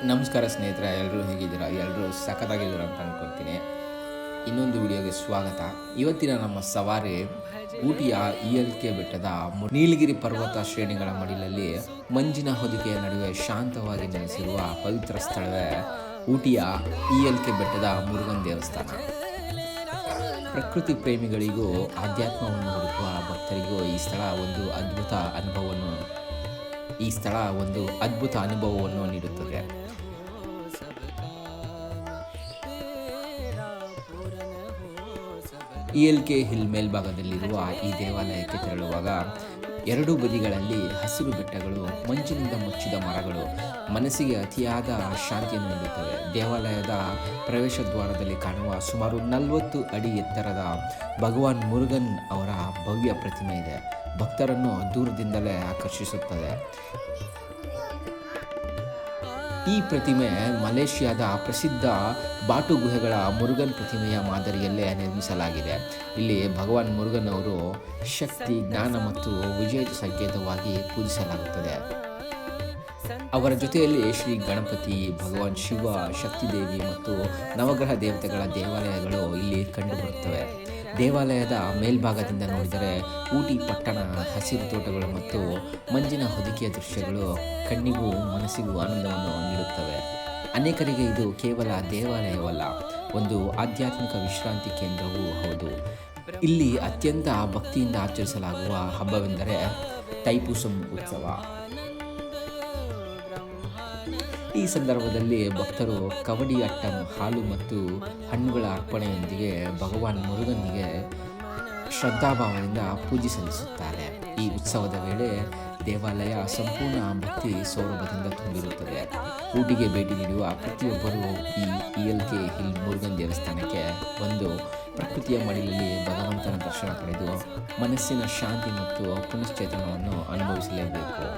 ನಮಸ್ಕಾರ ಸ್ನೇಹಿತರೆ, ಎಲ್ಲರೂ ಹೇಗಿದ್ದೀರಾ? ಎಲ್ಲರೂ ಸಖತ್ತಾಗಿದ್ದೀರಾ ಅಂತ ಅಂದ್ಕೊಳ್ತೀನಿ. ಇನ್ನೊಂದು ವಿಡಿಯೋಗೆ ಸ್ವಾಗತ. ಇವತ್ತಿನ ನಮ್ಮ ಸವಾರಿ ಊಟಿಯ ELK ಬೆಟ್ಟದ ನೀಲಗಿರಿ ಪರ್ವತ ಶ್ರೇಣಿಗಳ ಮಡಿಲಲ್ಲಿ ಮಂಜಿನ ಹೊದಿಕೆಯ ನಡುವೆ ಶಾಂತವಾಗಿ ನೆಲೆಸಿರುವ ಪವಿತ್ರ ಸ್ಥಳವೇ ಊಟಿಯ ELK ಬೆಟ್ಟದ ಮುರುಗನ್ ದೇವಸ್ಥಾನ. ಪ್ರಕೃತಿ ಪ್ರೇಮಿಗಳಿಗೂ ಆಧ್ಯಾತ್ಮವನ್ನು ಹುಡುಕುವ ಭಕ್ತರಿಗೂ ಈ ಸ್ಥಳ ಒಂದು ಅದ್ಭುತ ಅನುಭವವನ್ನು ನೀಡುತ್ತದೆ. ELK ಹಿಲ್ ಮೇಲ್ಭಾಗದಲ್ಲಿರುವ ಈ ದೇವಾಲಯಕ್ಕೆ ತೆರಳುವಾಗ ಎರಡೂ ಬದಿಗಳಲ್ಲಿ ಹಸಿರು ಬೆಟ್ಟಗಳು, ಮಂಜಿನಿಂದ ಮುಚ್ಚಿದ ಮರಗಳು ಮನಸ್ಸಿಗೆ ಅತಿಯಾದ ಶಾಂತಿಯನ್ನು ನೀಡುತ್ತವೆ. ದೇವಾಲಯದ ಪ್ರವೇಶ ದ್ವಾರದಲ್ಲಿ ಕಾಣುವ ಸುಮಾರು 40 ಅಡಿ ಎತ್ತರದ ಭಗವಾನ್ ಮುರುಗನ್ ಅವರ ಭವ್ಯ ಪ್ರತಿಮೆ ಇದೆ. ಭಕ್ತರನ್ನು ದೂರದಿಂದಲೇ ಆಕರ್ಷಿಸುತ್ತದೆ. ಈ ಪ್ರತಿಮೆ ಮಲೇಷ್ಯಾದ ಪ್ರಸಿದ್ಧ ಬಾಟು ಗುಹೆಗಳ ಮುರುಗನ್ ಪ್ರತಿಮೆಯ ಮಾದರಿಯಲ್ಲೇ ನಿರ್ಮಿಸಲಾಗಿದೆ. ಇಲ್ಲಿ ಭಗವಾನ್ ಮುರುಗನ್ ಅವರು ಶಕ್ತಿ, ಜ್ಞಾನ ಮತ್ತು ವಿಜಯದ ಸಂಕೇತವಾಗಿ ಪೂಜಿಸಲಾಗುತ್ತದೆ. ಅವರ ಜೊತೆಯಲ್ಲಿ ಶ್ರೀ ಗಣಪತಿ, ಭಗವಾನ್ ಶಿವ, ಶಕ್ತಿದೇವಿ ಮತ್ತು ನವಗ್ರಹ ದೇವತೆಗಳ ದೇವಾಲಯಗಳು ಇಲ್ಲಿ ಕಂಡುಬರುತ್ತವೆ. ದೇವಾಲಯದ ಮೇಲ್ಭಾಗದಿಂದ ನೋಡಿದರೆ ಊಟಿ ಪಟ್ಟಣ, ಹಸಿರು ತೋಟಗಳು ಮತ್ತು ಮಂಜಿನ ಹೊದಿಕೆಯ ದೃಶ್ಯಗಳು ಕಣ್ಣಿಗೂ ಮನಸ್ಸಿಗೂ ಆನಂದವನ್ನು ನೀಡುತ್ತವೆ. ಅನೇಕರಿಗೆ ಇದು ಕೇವಲ ದೇವಾಲಯವಲ್ಲ, ಒಂದು ಆಧ್ಯಾತ್ಮಿಕ ವಿಶ್ರಾಂತಿ ಕೇಂದ್ರವೂ ಹೌದು. ಇಲ್ಲಿ ಅತ್ಯಂತ ಭಕ್ತಿಯಿಂದ ಆಚರಿಸಲಾಗುವ ಹಬ್ಬವೆಂದರೆ ತೈಪೂಸಂ ಉತ್ಸವ. ಈ ಸಂದರ್ಭದಲ್ಲಿ ಭಕ್ತರು ಕವಡಿ ಅಟ್ಟಂ, ಹಾಲು ಮತ್ತು ಹಣ್ಣುಗಳ ಅರ್ಪಣೆಯೊಂದಿಗೆ ಭಗವಾನ್ ಮುರುಗನ್ನಿಗೆ ಶ್ರದ್ಧಾಭಾವದಿಂದ ಪೂಜೆ ಸಲ್ಲಿಸುತ್ತಾರೆ. ಈ ಉತ್ಸವದ ವೇಳೆ ದೇವಾಲಯ ಸಂಪೂರ್ಣ ಭಕ್ತಿ ಸೌರಭದಿಂದ ತುಂಬಿರುತ್ತದೆ. ಊಟಿಗೆ ಭೇಟಿ ನೀಡುವ ಪ್ರತಿಯೊಬ್ಬರೂ ಈ ELK ಹಿಲ್ ಮುರುಗನ್ ದೇವಸ್ಥಾನಕ್ಕೆ ಒಂದು ಪ್ರಕೃತಿಯ ಮಡಿಲಲ್ಲಿ ಭಗವಂತನ ದರ್ಶನ ಪಡೆದು ಮನಸ್ಸಿನ ಶಾಂತಿ ಮತ್ತು ಪುನಶ್ಚೇತನವನ್ನು ಅನುಭವಿಸಲೇಬೇಕು.